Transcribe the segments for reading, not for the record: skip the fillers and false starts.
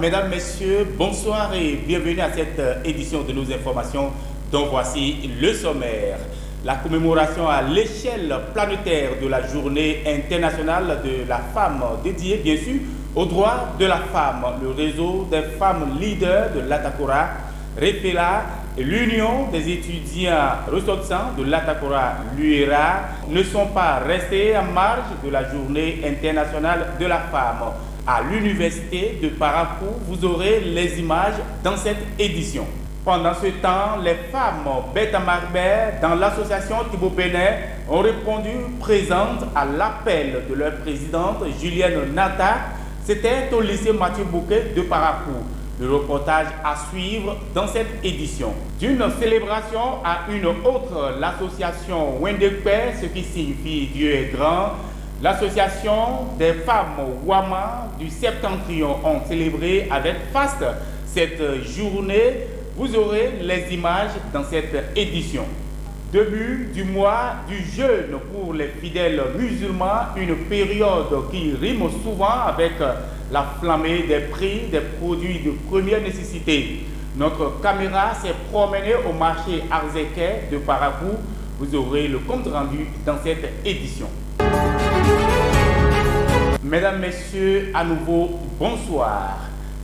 Mesdames, Messieurs, bonsoir et bienvenue à cette édition de nos informations dont voici le sommaire. La commémoration à l'échelle planétaire de la journée internationale de la femme dédiée bien sûr aux droits de la femme. Le réseau des femmes leaders de l'Atakora, REFELA et l'Union des étudiants ressortissants de l'Atakora, l'UERA, ne sont pas restés en marge de la journée internationale de la femme. À l'université de Parakou, vous aurez les images dans cette édition. Pendant ce temps, les femmes Beta Marbert dans l'association Thibaut Benet ont répondu présentes à l'appel de leur présidente Julienne Nata. C'était au lycée Mathieu Bouquet de Parakou. Le reportage à suivre dans cette édition. D'une célébration à une autre, l'association Wendekpe, ce qui signifie Dieu est grand, l'association des femmes Wama du Septentrion ont célébré avec faste cette journée. Vous aurez les images dans cette édition. Début du mois du jeûne pour les fidèles musulmans, une période qui rime souvent avec la flambée des prix des produits de première nécessité. Notre caméra s'est promenée au marché Arzéquet de Parakou. Vous aurez le compte rendu dans cette édition. Mesdames, Messieurs, à nouveau, bonsoir.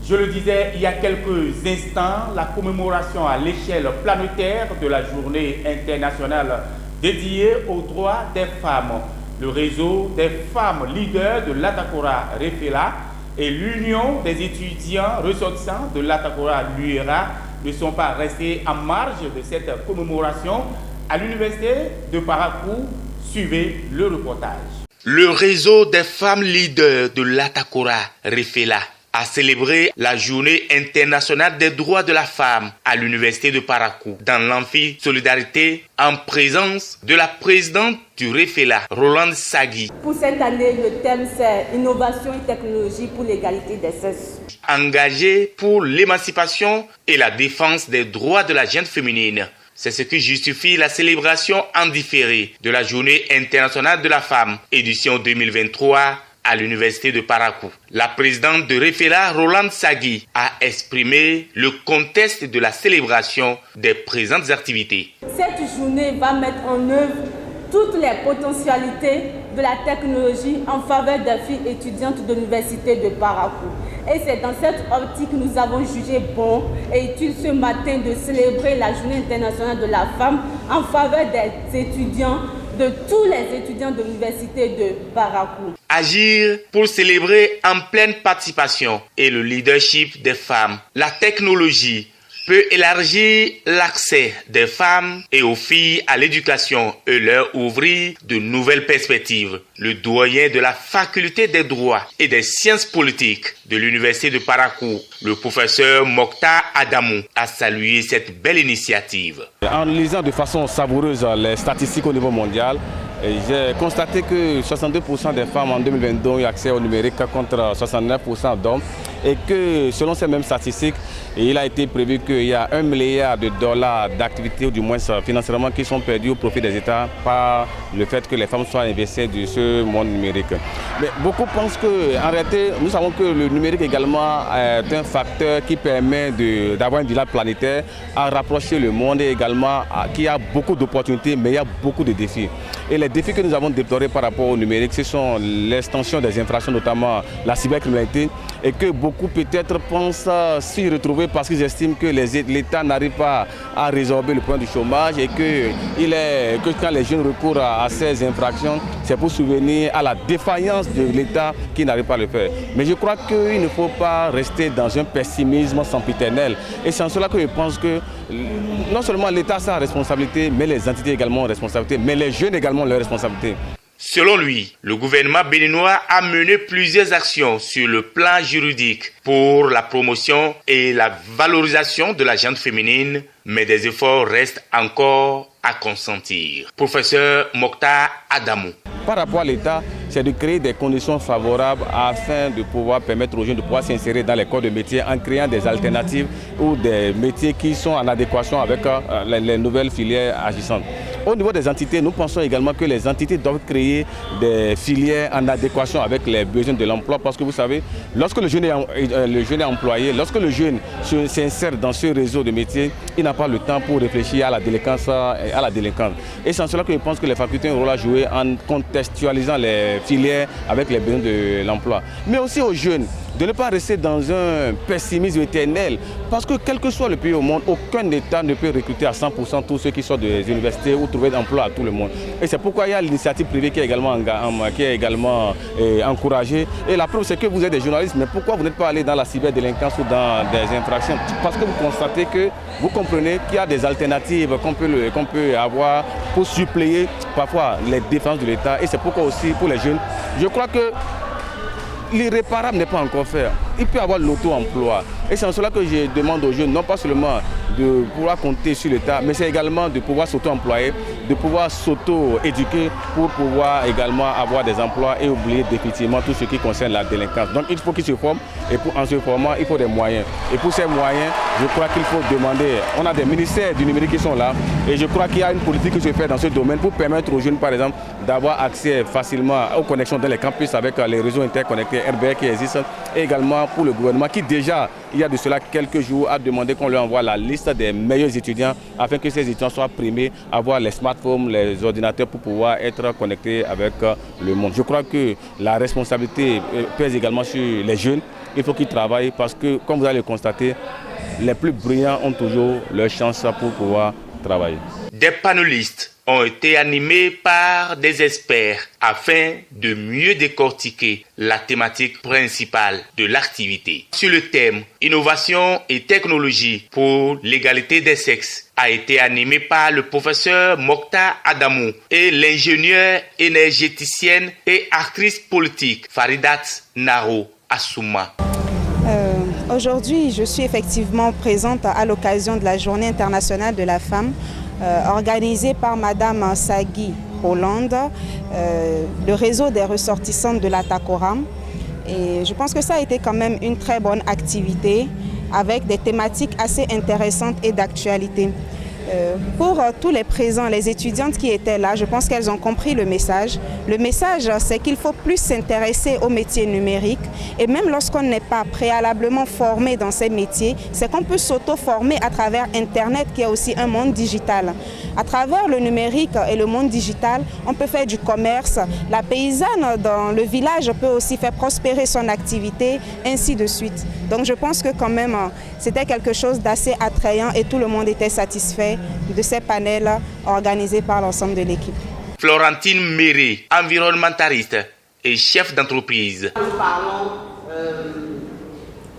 Je le disais il y a quelques instants, la commémoration à l'échelle planétaire de la journée internationale dédiée aux droits des femmes. Le réseau des femmes leaders de l'Atakora REFELA et l'Union des étudiants ressortissants de l'Atakora l'UERA ne sont pas restés en marge de cette commémoration. À l'université de Parakou, suivez le reportage. Le réseau des femmes leaders de l'Atakora REFELA a célébré la journée internationale des droits de la femme à l'université de Parakou dans l'amphi Solidarité en présence de la présidente du REFELA, Rolande Sagui. Pour cette année, le thème c'est Innovation et technologie pour l'égalité des sexes. Engagée pour l'émancipation et la défense des droits de la gente féminine. C'est ce qui justifie la célébration en différé de la journée internationale de la femme, édition 2023, à l'université de Parakou. La présidente de REFELA, Rolande Sagui, a exprimé le contexte de la célébration des présentes activités. Cette journée va mettre en œuvre toutes les potentialités de la technologie en faveur des filles étudiantes de l'université de Parakou. Et c'est dans cette optique que nous avons jugé bon et utile ce matin de célébrer la journée internationale de la femme en faveur des étudiants, de tous les étudiants de l'université de Parakou. Agir pour célébrer en pleine participation et le leadership des femmes. La technologie peut élargir l'accès des femmes et aux filles à l'éducation et leur ouvrir de nouvelles perspectives. Le doyen de la faculté des droits et des sciences politiques de l'université de Parakou, le professeur Mokhtar Adamou, a salué cette belle initiative. En lisant de façon savoureuse les statistiques au niveau mondial, j'ai constaté que 62% des femmes en 2022 ont eu accès au numérique contre 69% d'hommes et que selon ces mêmes statistiques, il a été prévu qu'il y a $1 milliard d'activités ou du moins financièrement qui sont perdus au profit des États par le fait que les femmes soient investies de ce monde numérique. Mais beaucoup pensent qu'en réalité, nous savons que le numérique également est un facteur qui permet d'avoir un bilan planétaire, à rapprocher le monde et également qui a beaucoup d'opportunités, mais il y a beaucoup de défis. Et les défis que nous avons déplorés par rapport au numérique, ce sont l'extension des infractions, notamment la cybercriminalité, et que beaucoup peut-être pensent s'y retrouver parce qu'ils estiment que l'État n'arrive pas à résorber le problème du chômage et que quand les jeunes recourent à ces infractions, c'est pour souvenir à la défaillance de l'État qui n'arrive pas à le faire. Mais je crois qu'il ne faut pas rester dans un pessimisme sempiternel. Et c'est en cela que je pense que non seulement l'État a sa responsabilité, mais les entités également ont responsabilité, mais les jeunes également ont leur responsabilité. Selon lui, le gouvernement béninois a mené plusieurs actions sur le plan juridique pour la promotion et la valorisation de la gente féminine, mais des efforts restent encore à consentir. Professeur Mokhtar Adamou. Par rapport à l'État, c'est de créer des conditions favorables afin de pouvoir permettre aux jeunes de pouvoir s'insérer dans les corps de métier en créant des alternatives ou des métiers qui sont en adéquation avec les nouvelles filières agissantes. Au niveau des entités, nous pensons également que les entités doivent créer des filières en adéquation avec les besoins de l'emploi parce que vous savez, lorsque le jeune est employé, lorsque le jeune s'insère dans ce réseau de métiers, il n'a pas le temps pour réfléchir à la délinquance. Et c'est en cela que je pense que les facultés ont un rôle à jouer en contextualisant les filières avec les besoins de l'emploi. Mais aussi aux jeunes, de ne pas rester dans un pessimisme éternel parce que quel que soit le pays au monde, aucun État ne peut recruter à 100% tous ceux qui sortent des universités ou trouver d'emploi à tout le monde. Et c'est pourquoi il y a l'initiative privée qui est également encouragée. Et la preuve, c'est que vous êtes des journalistes, mais pourquoi vous n'êtes pas allé dans la cyberdélinquance ou dans des infractions? Parce que vous constatez que vous comprenez qu'il y a des alternatives qu'on peut avoir pour suppléer parfois les défenses de l'État. Et c'est pourquoi aussi pour les jeunes, je crois que l'irréparable n'est pas encore fait. Il peut y avoir l'auto-emploi. Et c'est en cela que je demande aux jeunes, non pas seulement de pouvoir compter sur l'État, mais c'est également de pouvoir s'auto-employer, de pouvoir s'auto-éduquer pour pouvoir également avoir des emplois et oublier définitivement tout ce qui concerne la délinquance. Donc il faut qu'ils se forment et en se formant, il faut des moyens. Et pour ces moyens, je crois qu'il faut demander, on a des ministères du numérique qui sont là et je crois qu'il y a une politique qui se fait dans ce domaine pour permettre aux jeunes par exemple d'avoir accès facilement aux connexions dans les campus avec les réseaux interconnectés RBR qui existent et également pour le gouvernement qui déjà, il y a de cela quelques jours, a demandé qu'on lui envoie la liste des meilleurs étudiants afin que ces étudiants soient primés à avoir les smartphones, les ordinateurs pour pouvoir être connectés avec le monde. Je crois que la responsabilité pèse également sur les jeunes. Il faut qu'ils travaillent parce que, comme vous allez le constater, les plus brillants ont toujours leur chance pour pouvoir travailler. Des panélistes ont été animés par des experts afin de mieux décortiquer la thématique principale de l'activité. Sur le thème « Innovation et technologie pour l'égalité des sexes » a été animé par le professeur Mokhtar Adamou et l'ingénieure énergéticienne et actrice politique Faridat Naro Assouma. Aujourd'hui, je suis effectivement présente à l'occasion de la Journée internationale de la femme organisée par Madame Sagui Hollande, le réseau des ressortissantes de la TACORAM. Et je pense que ça a été quand même une très bonne activité avec des thématiques assez intéressantes et d'actualité. Pour tous les présents, les étudiantes qui étaient là, je pense qu'elles ont compris le message. Le message, c'est qu'il faut plus s'intéresser aux métiers numériques. Et même lorsqu'on n'est pas préalablement formé dans ces métiers, c'est qu'on peut s'auto-former à travers Internet, qui est aussi un monde digital. À travers le numérique et le monde digital, on peut faire du commerce. La paysanne dans le village peut aussi faire prospérer son activité, ainsi de suite. Donc je pense que quand même, c'était quelque chose d'assez attrayant et tout le monde était satisfait de ces panels organisés par l'ensemble de l'équipe. Florentine Méré, environnementaliste et chef d'entreprise. Nous parlons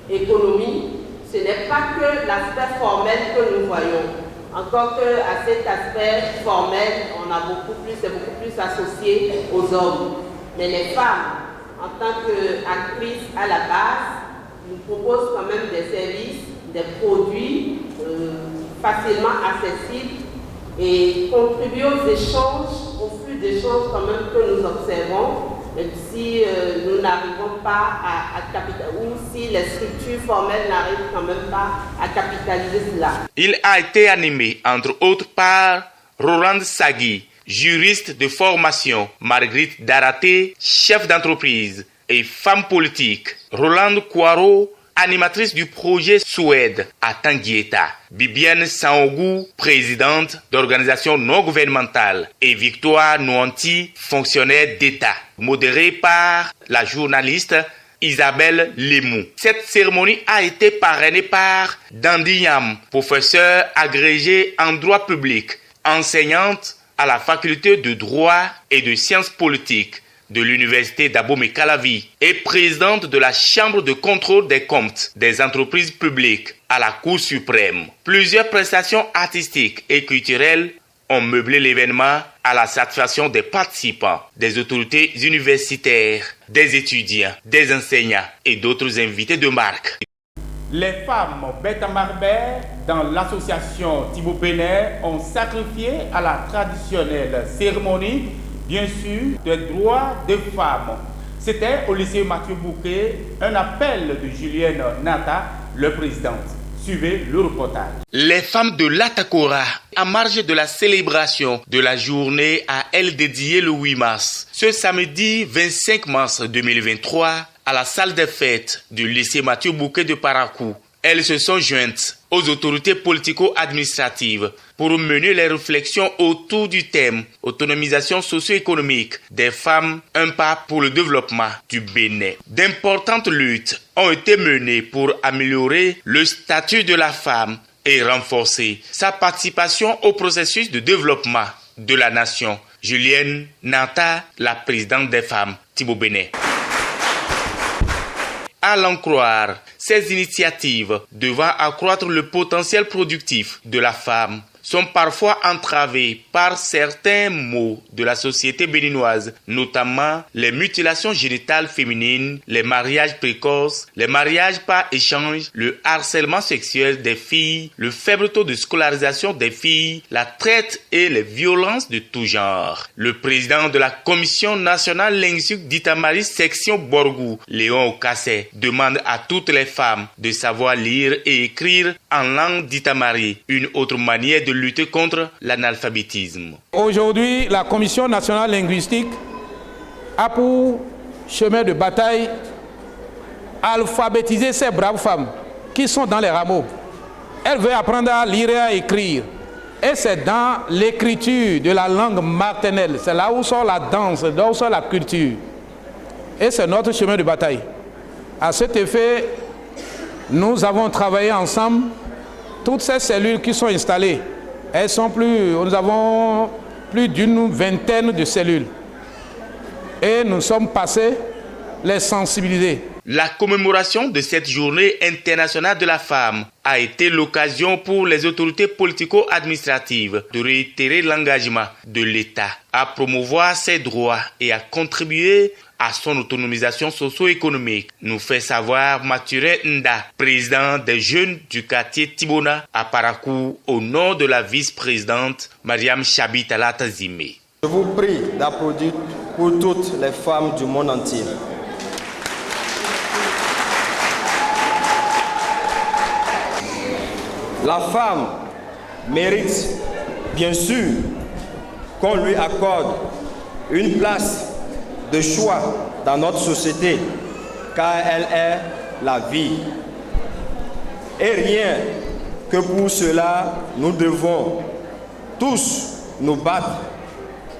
économie, ce n'est pas que l'aspect formel que nous voyons. Encore qu'à cet aspect formel, c'est beaucoup plus associé aux hommes. Mais les femmes, en tant qu'actrices à la base, nous proposent quand même des services, des produits facilement accessibles et contribuent aux échanges, au flux d'échanges quand même que nous observons, même si nous n'arrivons pas à capitaliser, ou si les structures formelles n'arrivent quand même pas à capitaliser cela. Il a été animé, entre autres, par Roland Sagui, juriste de formation, Marguerite Daraté, chef d'entreprise et femme politique, Roland Kouaro, animatrice du projet Suède à Tanguieta, Bibiane Saogou, présidente d'organisation non gouvernementale, et Victoire Nouanti, fonctionnaire d'État, modérée par la journaliste Isabelle Lemou. Cette cérémonie a été parrainée par Dandi Yam, professeure agrégée en droit public, enseignante à la faculté de droit et de sciences politiques de l'université d'Abomey-Calavi et présidente de la Chambre de contrôle des comptes des entreprises publiques à la Cour suprême. Plusieurs prestations artistiques et culturelles ont meublé l'événement à la satisfaction des participants, des autorités universitaires, des étudiants, des enseignants et d'autres invités de marque. Les femmes Beta Marbert dans l'association Thibaut Bénet ont sacrifié à la traditionnelle cérémonie, bien sûr, des droits des femmes. C'était au lycée Mathieu Bouquet, un appel de Julienne Nata, le présidente. Suivez le reportage. Les femmes de l'Atakora, en marge de la célébration de la journée à elle dédiée le 8 mars, ce samedi 25 mars 2023, à la salle des fêtes du lycée Mathieu Bouquet de Parakou, elles se sont jointes aux autorités politico-administratives pour mener les réflexions autour du thème « Autonomisation socio-économique des femmes, un pas pour le développement du Bénin ». D'importantes luttes ont été menées pour améliorer le statut de la femme et renforcer sa participation au processus de développement de la nation. Julienne Nanta, la présidente des femmes, Thibaut Bénin. À l'en croire, ces initiatives devant accroître le potentiel productif de la femme sont parfois entravées par certains maux de la société béninoise, notamment les mutilations génitales féminines, les mariages précoces, les mariages par échange, le harcèlement sexuel des filles, le faible taux de scolarisation des filles, la traite et les violences de tout genre. Le président de la Commission nationale linguistique d'Itamari section Borgou, Léon Okassé, demande à toutes les femmes de savoir lire et écrire en langue d'Itamari, une autre manière de lutter contre l'analphabétisme. Aujourd'hui, la Commission nationale linguistique a pour chemin de bataille alphabétiser ces braves femmes qui sont dans les rameaux. Elles veulent apprendre à lire et à écrire. Et c'est dans l'écriture de la langue maternelle, c'est là où sort la danse, là où sort la culture. Et c'est notre chemin de bataille. À cet effet, nous avons travaillé ensemble. Toutes ces cellules qui sont installées, nous avons plus d'une vingtaine de cellules. Et nous sommes passés les sensibiliser. La commémoration de cette journée internationale de la femme a été l'occasion pour les autorités politico-administratives de réitérer l'engagement de l'État à promouvoir ses droits et à contribuer à son autonomisation socio-économique, nous fait savoir Mathurin Nda, président des jeunes du quartier Tibona à Parakou, au nom de la vice-présidente Mariam Chabi Talata Zimé. Je vous prie d'applaudir pour toutes les femmes du monde entier. La femme mérite, bien sûr, qu'on lui accorde une place de choix dans notre société, car elle est la vie. Et rien que pour cela, nous devons tous nous battre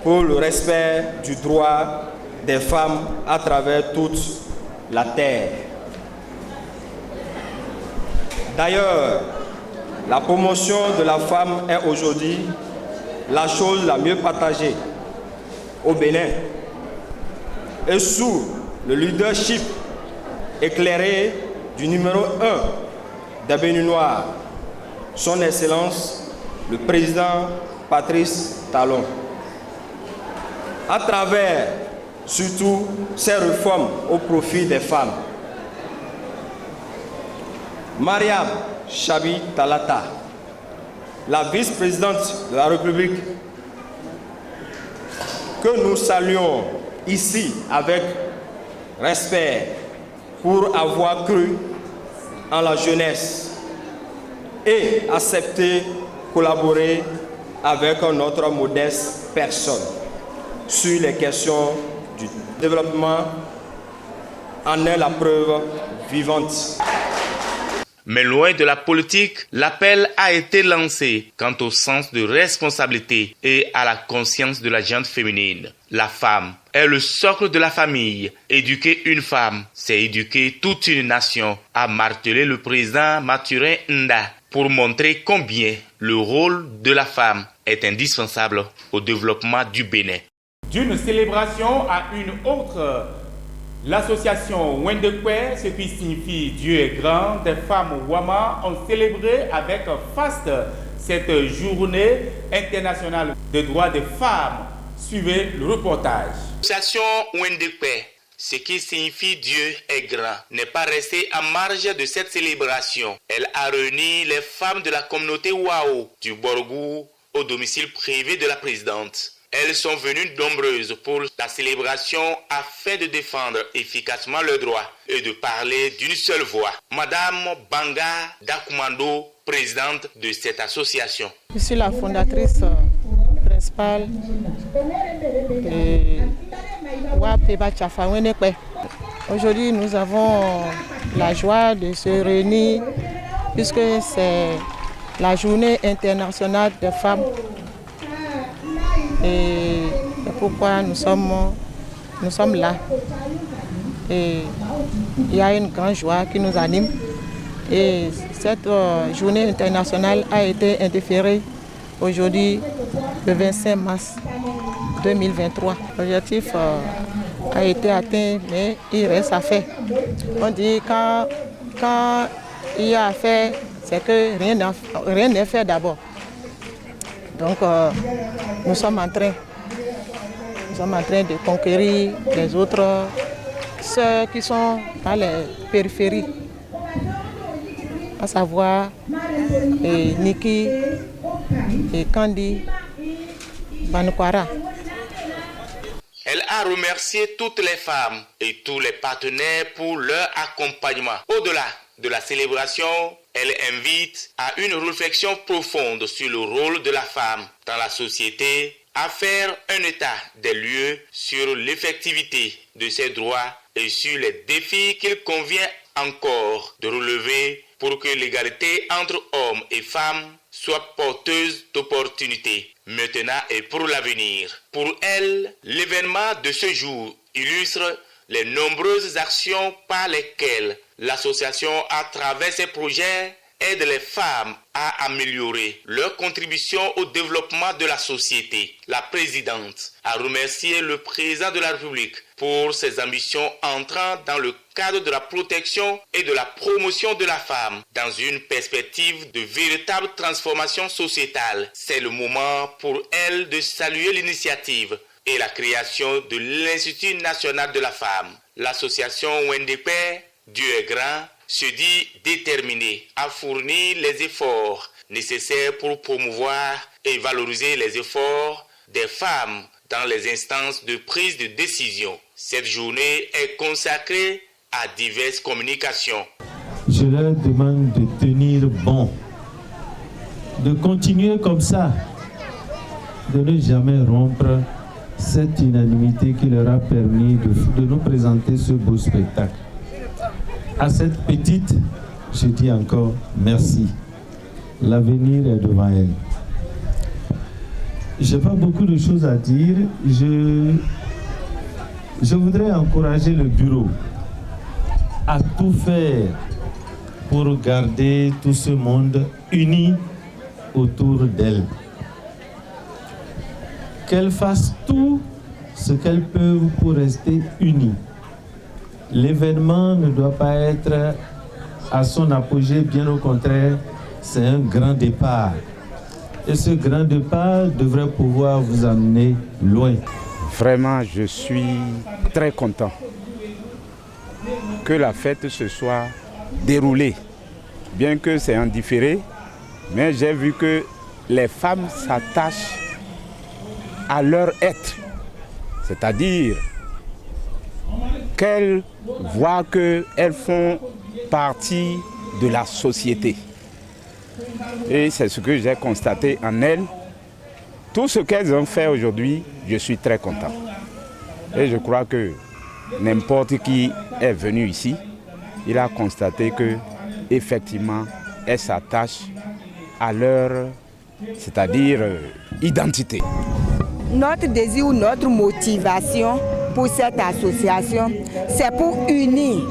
pour le respect du droit des femmes à travers toute la terre. D'ailleurs, la promotion de la femme est aujourd'hui la chose la mieux partagée au Bénin. Et sous le leadership éclairé du numéro 1 des Béninois, son Excellence, le président Patrice Talon. À travers surtout ces réformes au profit des femmes. Mariam Chabi Talata, la vice-présidente de la République, que nous saluons ici avec respect pour avoir cru en la jeunesse et accepter collaborer avec notre modeste personne sur les questions du développement en est la preuve vivante. Mais loin de la politique, l'appel a été lancé quant au sens de responsabilité et à la conscience de la gente féminine. La femme est le socle de la famille. Éduquer une femme, c'est éduquer toute une nation, a martelé le président Mathurin Nda pour montrer combien le rôle de la femme est indispensable au développement du Bénin. D'une célébration à une autre, l'association Wendekwe, ce qui signifie Dieu est grand, des femmes Wama ont célébré avec faste cette journée internationale des droits des femmes. Suivez le reportage. L'association Wendekwe, ce qui signifie Dieu est grand, n'est pas restée en marge de cette célébration. Elle a réuni les femmes de la communauté Wao du Borgou au domicile privé de la présidente. Elles sont venues nombreuses pour la célébration afin de défendre efficacement leurs droits et de parler d'une seule voix. Madame Banga Dakumando, présidente de cette association. Je suis la fondatrice principale de Wapeba Tchafawenekwe. Aujourd'hui, nous avons la joie de se réunir puisque c'est la journée internationale des femmes. Et c'est pourquoi nous sommes là. Et il y a une grande joie qui nous anime. Et cette journée internationale a été indifférée aujourd'hui, le 25 mars 2023. L'objectif a été atteint, mais il reste à faire. On dit quand il y a à faire, c'est que rien n'est fait d'abord. Donc nous sommes en train de conquérir les autres, ceux qui sont dans les périphéries, à savoir Niki et Kandi Banukwara. Elle a remercié toutes les femmes et tous les partenaires pour leur accompagnement. Au-delà de la célébration, elle invite à une réflexion profonde sur le rôle de la femme dans la société, à faire un état des lieux sur l'effectivité de ses droits et sur les défis qu'il convient encore de relever pour que l'égalité entre hommes et femmes soit porteuse d'opportunités, maintenant et pour l'avenir. Pour elle, l'événement de ce jour illustre les nombreuses actions par lesquelles l'association, à travers ses projets, aide les femmes à améliorer leur contribution au développement de la société. La présidente a remercié le président de la République pour ses ambitions entrant dans le cadre de la protection et de la promotion de la femme dans une perspective de véritable transformation sociétale. C'est le moment pour elle de saluer l'initiative et la création de l'Institut national de la femme. L'association Wendepe, Dieu est grand, se dit déterminé à fournir les efforts nécessaires pour promouvoir et valoriser les efforts des femmes dans les instances de prise de décision. Cette journée est consacrée à diverses communications. Je leur demande de tenir bon, de continuer comme ça, de ne jamais rompre cette unanimité qui leur a permis de nous présenter ce beau spectacle. À cette petite, je dis encore merci. L'avenir est devant elle. Je n'ai pas beaucoup de choses à dire. Je voudrais encourager le bureau à tout faire pour garder tout ce monde uni autour d'elle. Qu'elle fasse tout ce qu'elle peut pour rester unie. L'événement ne doit pas être à son apogée, bien au contraire, c'est un grand départ. Et ce grand départ devrait pouvoir vous amener loin. Vraiment, je suis très content que la fête se soit déroulée. Bien que c'est en différé, mais j'ai vu que les femmes s'attachent à leur être. C'est-à-dire qu'elles voient qu'elles font partie de la société. Et c'est ce que j'ai constaté en elles. Tout ce qu'elles ont fait aujourd'hui, je suis très content. Et je crois que n'importe qui est venu ici, il a constaté que effectivement, elles s'attachent à leur, c'est-à-dire identité. Notre désir ou notre motivation pour cette association, c'est pour unir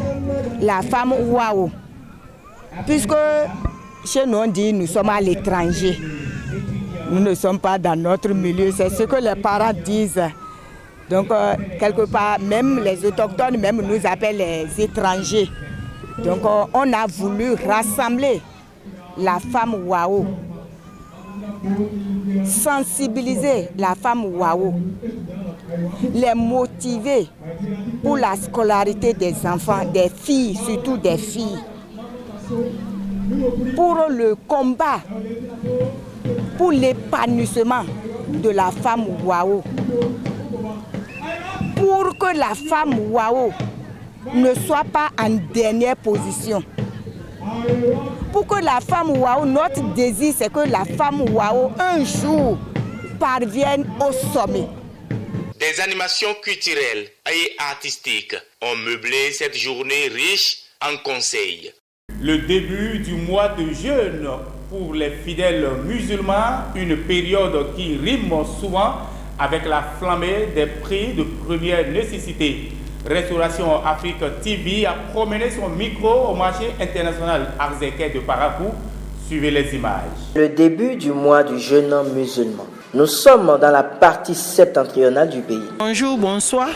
la femme Wao. Puisque chez nous on dit nous sommes à l'étranger. Nous ne sommes pas dans notre milieu, c'est ce que les parents disent. Donc quelque part, même les autochtones même nous appellent les étrangers. Donc on a voulu rassembler la femme Wao, sensibiliser la femme Wao, les motiver pour la scolarité des enfants, des filles, surtout des filles, pour le combat, pour l'épanouissement de la femme Wao. Pour que la femme Wao ne soit pas en dernière position. Pour que la femme Wao, notre désir, c'est que la femme Wao, un jour, parvienne au sommet. Des animations culturelles et artistiques ont meublé cette journée riche en conseils. Le début du mois de jeûne pour les fidèles musulmans, une période qui rime souvent avec la flambée des prix de première nécessité. Restauration Afrique TV a promené son micro au marché international Arzéké de Parakou. Suivez les images. Le début du mois du jeûne musulman. Nous sommes dans la partie septentrionale du pays. Bonjour, bonsoir,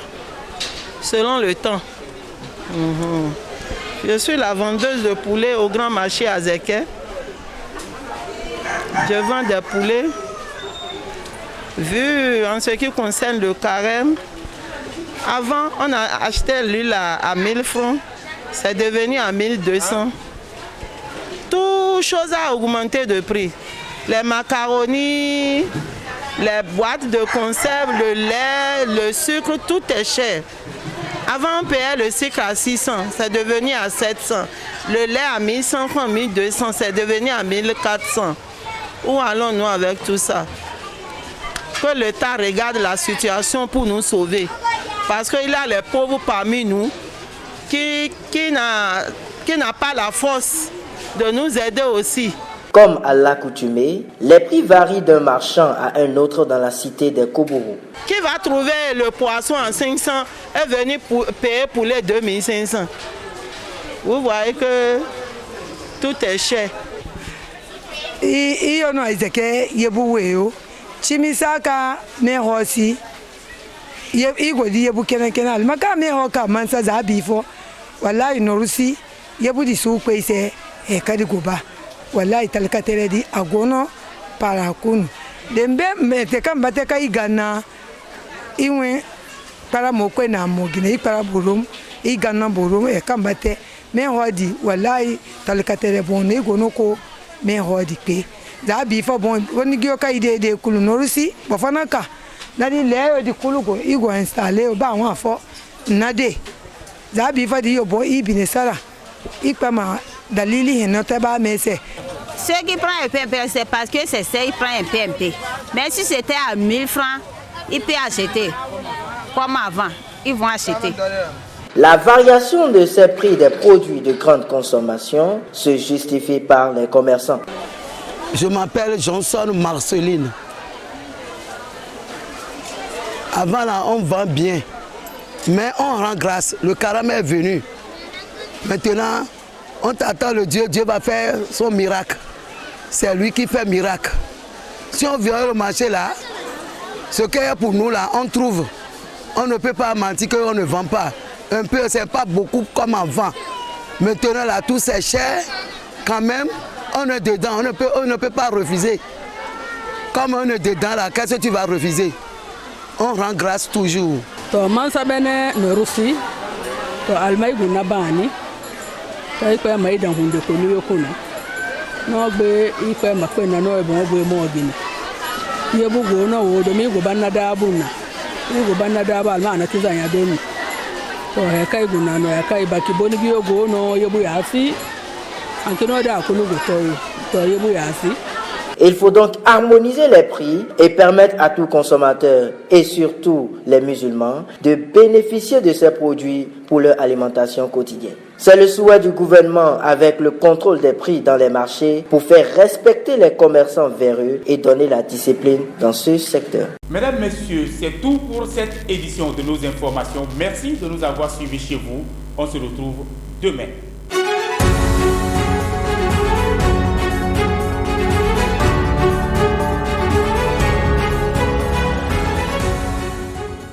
selon le temps. Je suis la vendeuse de poulets au grand marché Arzéké. Je vends des poulets. Vu en ce qui concerne le carême, avant on a acheté l'huile à 1000 francs, c'est devenu à 1200. Tout chose a augmenté de prix. Les macaronis, les boîtes de conserve, le lait, le sucre, tout est cher. Avant on payait le sucre à 600, c'est devenu à 700. Le lait à 1100 francs, 1200, c'est devenu à 1400. Où allons-nous avec tout ça? Que l'État regarde la situation pour nous sauver. Parce qu'il y a les pauvres parmi nous qui n'a pas la force de nous aider aussi. Comme à l'accoutumée, les prix varient d'un marchand à un autre dans la cité des Kobourou. Qui va trouver le poisson à 500 et venir payer pour les 2500? Vous voyez que tout est cher. Chimisaka mehosi igodi yebu kenal maka mehoka mansa za bifo wallahi norusi yebu di su kwese e kadi goba wallahi talkatere di agono para kunu dembe mete kamba te kai gana iwe para mokwe na mogine para borom igana borom e kamba te mehodi wallahi talkatere bonne gono ko mehodi pe za bifo bon woni gyo kai de kulu norusi bofanaka nadi leo di kulu go igo installer ba won afo nade za bifo di yo bo ibine sara ipama dalili henota ba mese. Ceux qui prennent un PMP, c'est parce que c'est ça, ils prennent un PMP. Mais si c'était à 1000 francs, ils peuvent acheter. Comme avant, ils vont acheter. La variation de ces prix des produits de grande consommation se justifie par les commerçants. Je m'appelle Johnson Marceline. Avant là, on vend bien, mais on rend grâce. Le carême est venu. Maintenant, on t'attend le Dieu. Dieu va faire son miracle. C'est lui qui fait miracle. Si on vient au marché là, ce qu'il y a pour nous là, on trouve. On ne peut pas mentir qu'on ne vend pas. Un peu, c'est pas beaucoup comme avant. Maintenant là, tout c'est cher. Quand même, on est dedans, on ne peut pas refuser. Comme on est dedans là, qu'est-ce que tu vas refuser? On rend grâce toujours. To mansa bene no rufi to almai guna bani to ikwe mai dan hunde ko ni yokuna no gbe ikwe makwe na no ebon ogbe mo ogini ye bugo no wo do mi go banada abuna mi go banada ba alma na tizan ya doni to he kai guna no ya kai baki boni bi ogo no ye bu ya fi ankino da kunu go to ye bu ya fi. Il faut donc harmoniser les prix et permettre à tout consommateur, et surtout les musulmans, de bénéficier de ces produits pour leur alimentation quotidienne. C'est le souhait du gouvernement avec le contrôle des prix dans les marchés pour faire respecter les commerçants véreux et donner la discipline dans ce secteur. Mesdames, Messieurs, c'est tout pour cette édition de nos informations. Merci de nous avoir suivis chez vous. On se retrouve demain.